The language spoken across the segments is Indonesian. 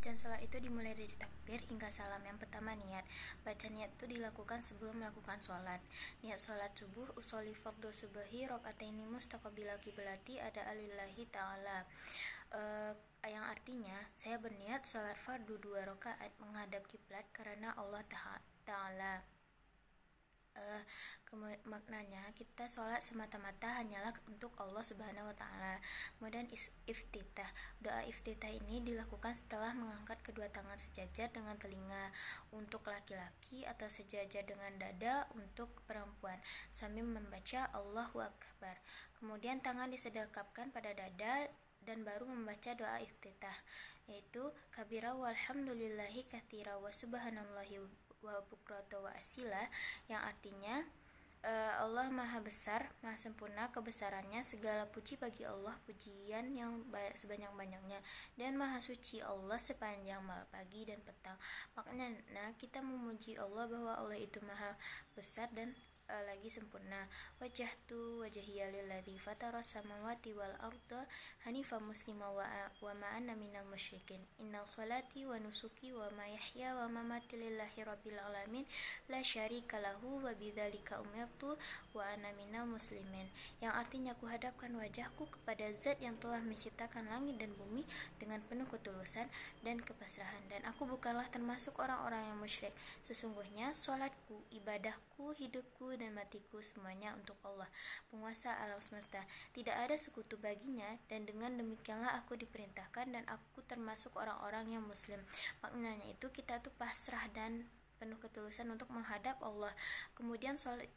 Bacaan sholat itu dimulai dari takbir hingga salam. Yang pertama niat. Baca niat itu dilakukan sebelum melakukan sholat. Niat sholat subuh, usolli fardhu subuhi rakaataini mustaqbilal qiblati ada alillahi ta'ala. Yang artinya saya berniat sholat fardu 2 rakaat menghadap kiblat karena Allah Ta'ala. Maknanya kita sholat semata-mata hanyalah untuk Allah Subhanahu wa Ta'ala. Kemudian iftitah. Doa iftitah ini dilakukan setelah mengangkat kedua tangan sejajar dengan telinga untuk laki-laki atau sejajar dengan dada untuk perempuan sambil membaca Allahu Akbar. Kemudian tangan disedekapkan pada dada dan baru membaca doa iftitah, yaitu kabira walhamdulillahi katsira wa subhanallahi wa bukrata wa asila, yang artinya Allah maha besar, maha sempurna kebesarannya, segala puji bagi Allah, pujian yang sebanyak-banyaknya, dan maha suci Allah sepanjang pagi dan petang. Maknanya kita memuji Allah bahwa Allah itu maha besar dan lagi sempurna. Wajjahtu wajhiya lilladzi fatara samawati wal arda hanifan muslima wa ma ana minal musyrikin. Innal salati wa nusuki wa mahyaya wa mamati lillahi rabbil alamin la syarika lahu wa bidzalika umirtu wa ana minal muslimin. Yang artinya kuhadapkan wajahku kepada Zat yang telah menciptakan langit dan bumi dengan penuh ketulusan dan kepasrahan, dan aku bukanlah termasuk orang-orang yang musyrik. Sesungguhnya salatku, ibadahku, hidupku dan matiku semuanya untuk Allah, penguasa alam semesta. Tidak ada sekutu baginya, dan dengan demikianlah aku diperintahkan dan aku termasuk orang-orang yang muslim. Maknanya itu kita tuh pasrah dan penuh ketulusan untuk menghadap Allah. Kemudian sholat,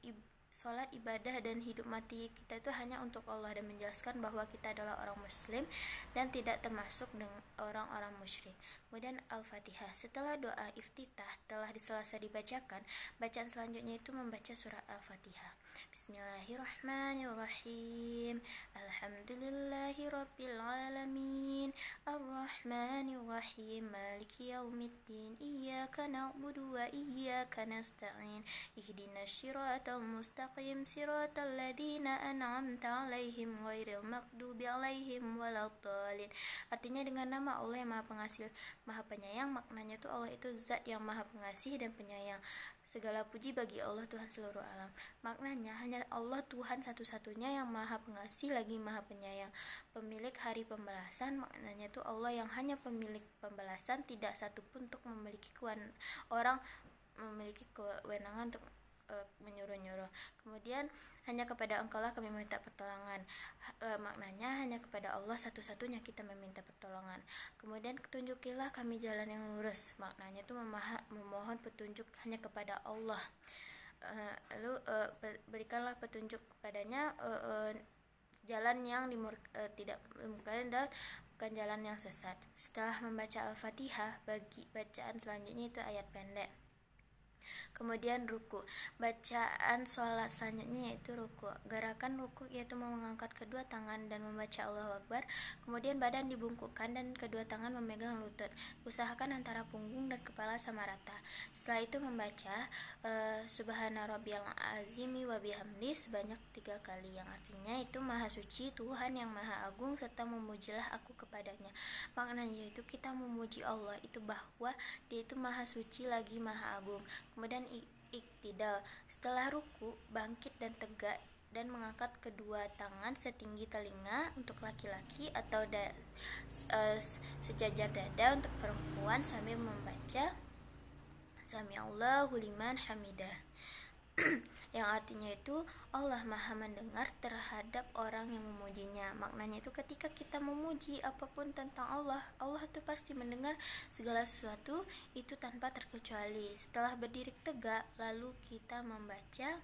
ibadah, dan hidup mati kita itu hanya untuk Allah, dan menjelaskan bahwa kita adalah orang muslim dan tidak termasuk dengan orang-orang musyrik. Kemudian Al-Fatihah. Setelah doa iftitah telah selesai dibacakan, bacaan selanjutnya itu membaca surat Al-Fatihah. Bismillahirrahmanirrahim. Alhamdulillahi rabbil alamin. Ar-Rahmanirrahim. Maliki yaumiddin. Iyyaka na'budu wa iyyaka nasta'in. Ihdinas siratal mustaqim siratal ladzina an'amta 'alaihim ghairil maghdubi 'alaihim waladdallin. Artinya dengan nama Allah yang Maha Pengasih, Maha Penyayang. Maknanya itu Allah itu Zat yang Maha Pengasih dan Penyayang. Segala puji bagi Allah Tuhan seluruh alam. Maknanya hanya Allah Tuhan satu-satunya yang Maha Pengasih lagi Maha Penyayang, pemilik hari pembalasan. Maknanya itu Allah yang hanya pemilik pembalasan, tidak satupun untuk memiliki orang memiliki kewenangan untuk menyuruh-nyuruh. Kemudian hanya kepada Engkaulah kami meminta pertolongan. Maknanya hanya kepada Allah satu-satunya kita meminta pertolongan. Kemudian tunjukilah kami jalan yang lurus. Maknanya itu memohon petunjuk hanya kepada Allah. Lalu berikanlah petunjuk kepadanya jalan yang tidak dimurkakan dan bukan jalan yang sesat. Setelah membaca Al-Fatihah, bagi bacaan selanjutnya itu ayat pendek. Kemudian ruku. Bacaan sholat selanjutnya yaitu ruku. Gerakan ruku yaitu mengangkat kedua tangan dan membaca Allahu Akbar. Kemudian badan dibungkukkan dan kedua tangan memegang lutut. Usahakan antara punggung dan kepala sama rata. Setelah itu membaca Subhana rabbiyal azimi wa bihamdi sebanyak 3 kali, yang artinya itu Maha Suci Tuhan yang Maha Agung serta memujilah aku kepadanya. Maknanya itu kita memuji Allah itu bahwa Dia itu Maha Suci lagi Maha Agung. Kemudian iktidal. Setelah ruku, bangkit dan tegak dan mengangkat kedua tangan setinggi telinga untuk laki-laki atau sejajar dada untuk perempuan sambil membaca Sami'allahu liman hamidah. Yang artinya itu Allah Maha mendengar terhadap orang yang memujinya. Maknanya itu ketika kita memuji apapun tentang Allah, Allah itu pasti mendengar segala sesuatu itu tanpa terkecuali. Setelah berdiri tegak, lalu kita membaca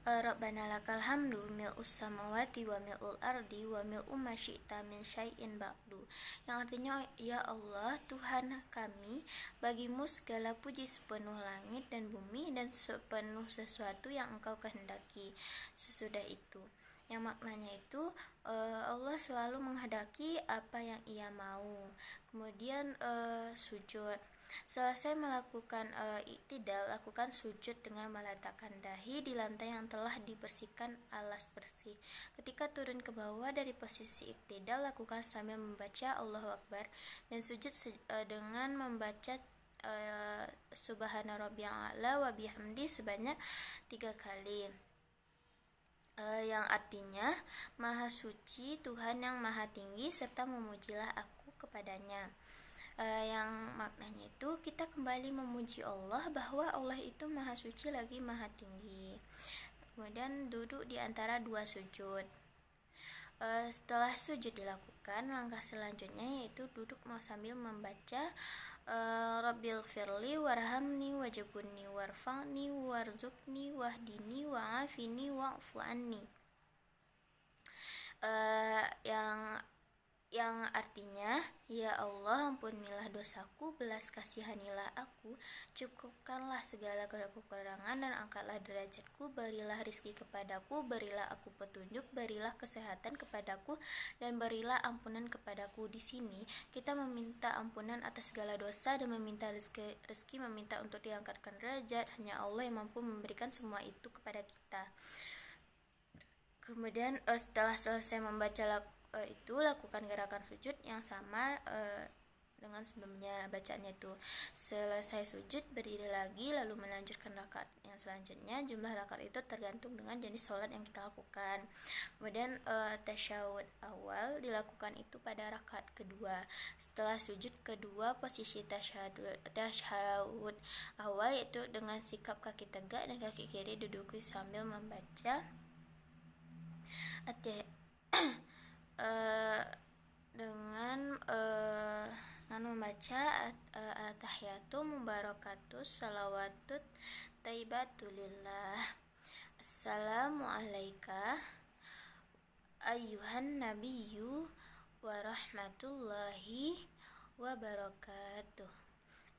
Rabbana lakal hamdu mil'us samawati wa mil'ul ardi wa mil'u ma syi'ta min syai'in ba'du. Yang artinya ya Allah Tuhan kami, bagimu segala puji sepenuh langit dan bumi dan sepenuh sesuatu yang Engkau kehendaki sesudah itu. Yang maknanya itu Allah selalu menghendaki apa yang Ia mau. Kemudian sujud. Selesai melakukan iktidal, lakukan sujud dengan meletakkan dahi di lantai yang telah dibersihkan alas bersih. Ketika turun ke bawah dari posisi iktidal, lakukan sambil membaca Allahu Akbar, dan sujud dengan membaca Subhana rabbiyal a'la wa bihamdi sebanyak 3 kali. Yang artinya, Maha Suci Tuhan yang Maha Tinggi, serta memujilah aku kepadanya. Yang maknanya itu kita kembali memuji Allah bahwa Allah itu Maha Suci lagi Maha Tinggi. Kemudian duduk di antara dua sujud. Setelah sujud dilakukan, langkah selanjutnya yaitu duduk sambil membaca Rabbil firli warhamni wajibunni warfa'ni warzukni wahdini wa'afini wa'fu anni, yang artinya, ya Allah, ampunilah dosaku, belas kasihanilah aku, cukupkanlah segala kekurangan dan angkatlah derajatku, berilah rizki kepadaku, berilah aku petunjuk, berilah kesehatan kepadaku, dan berilah ampunan kepadaku. Di sini kita meminta ampunan atas segala dosa dan meminta rezeki, meminta untuk diangkatkan derajat. Hanya Allah yang mampu memberikan semua itu kepada kita. Kemudian setelah selesai membaca itu, lakukan gerakan sujud yang sama dengan sebelumnya bacaannya itu. Selesai sujud, berdiri lagi, lalu melanjutkan rakaat yang selanjutnya. Jumlah rakaat itu tergantung dengan jenis sholat yang kita lakukan. Kemudian tasyahud awal dilakukan itu pada rakaat kedua. Setelah sujud kedua, posisi tasyahud awal yaitu dengan sikap kaki tegak dan kaki kiri duduk sambil membaca dengan membaca at-tahiyatu mubarakatus salawatut taibatulillah. Assalamu alayka ayyuhan nabiyyu wa rahmatullahi wa barakatuh.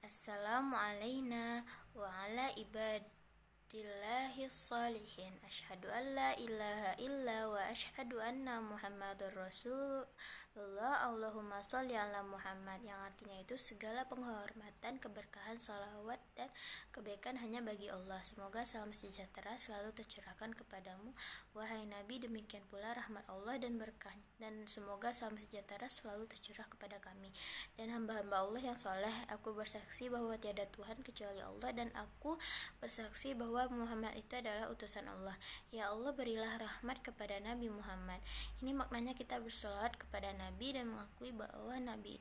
Assalamu alayna wa ala ibadillahis salihin. Asyhadu an la ilaha illa wa asyhadu anna Muhammadar Rasulullah. Allahumma sholli ala Muhammad, yang artinya itu segala penghormatan, keberkahan, salawat dan kebaikan hanya bagi Allah. Semoga salam sejahtera selalu tercurahkan kepadamu, wahai Nabi. Demikian pula rahmat Allah dan berkah, dan semoga salam sejahtera selalu tercurah kepada kami dan hamba-hamba Allah yang soleh. Aku bersaksi bahwa tiada Tuhan kecuali Allah, dan aku bersaksi bahwa Muhammad itu adalah utusan Allah. Ya Allah, berilah rahmat kepada Nabi Muhammad. Ini maknanya kita bersolawat kepada Nabi dan mengakui bahwa Nabi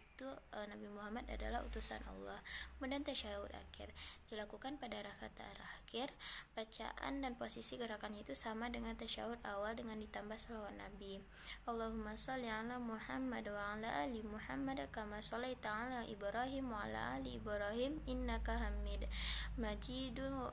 Muhammad adalah utusan Allah. Kemudian tasyahud akhir dilakukan pada rakaat terakhir. Bacaan dan posisi gerakannya itu sama dengan tasyahud awal dengan ditambah salawat Nabi. Allahumma sholli ala Muhammad wa ala ali Muhammad kama sholaita ala Ibrahim wa ala ali Ibrahim innaka Hamid Majidun.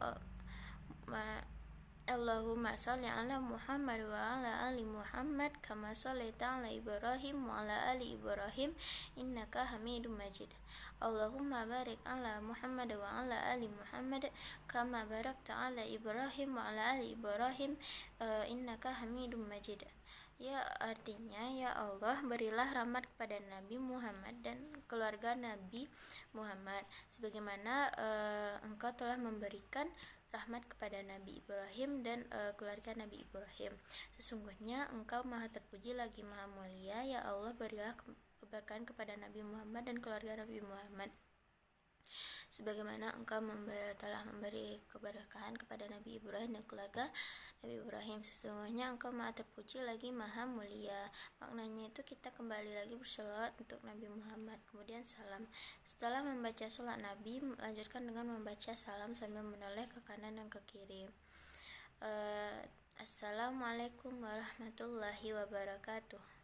Allahumma sholli ala Muhammad wa ala ali Muhammad kama sholaita ala Ibrahim wa ala ali Ibrahim innaka Hamidum Majid. Allahumma barik ala Muhammad wa ala ali Muhammad kama barakta ala Ibrahim wa ala ali Ibrahim innaka Hamidum Majid. Ya, artinya, ya Allah, berilah rahmat kepada Nabi Muhammad dan keluarga Nabi Muhammad sebagaimana Engkau telah memberikan rahmat kepada Nabi Ibrahim dan keluarga Nabi Ibrahim. Sesungguhnya Engkau maha terpuji lagi maha mulia. Ya Allah, berilah keberkahan kepada Nabi Muhammad dan keluarga Nabi Muhammad sebagaimana Engkau telah memberi keberkahan kepada Nabi Ibrahim dan keluarga Nabi Ibrahim. Sesungguhnya Engkau maha terpuji lagi maha mulia. Maknanya itu kita kembali lagi bersolawat untuk Nabi Muhammad, kemudian salam. Setelah membaca sholat Nabi, lanjutkan dengan membaca salam sambil menoleh ke kanan dan ke kiri. Assalamualaikum warahmatullahi wabarakatuh,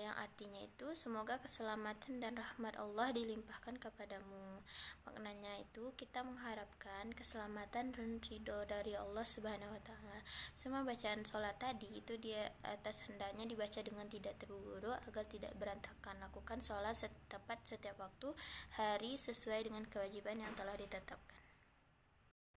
yang artinya itu semoga keselamatan dan rahmat Allah dilimpahkan kepadamu. Maknanya itu kita mengharapkan keselamatan dan ridho dari Allah Subhanahu wa taala. Semua bacaan sholat tadi itu di atas hendaknya dibaca dengan tidak terburu-buru agar tidak berantakan. Lakukan sholat tepat setiap waktu hari sesuai dengan kewajiban yang telah ditetapkan.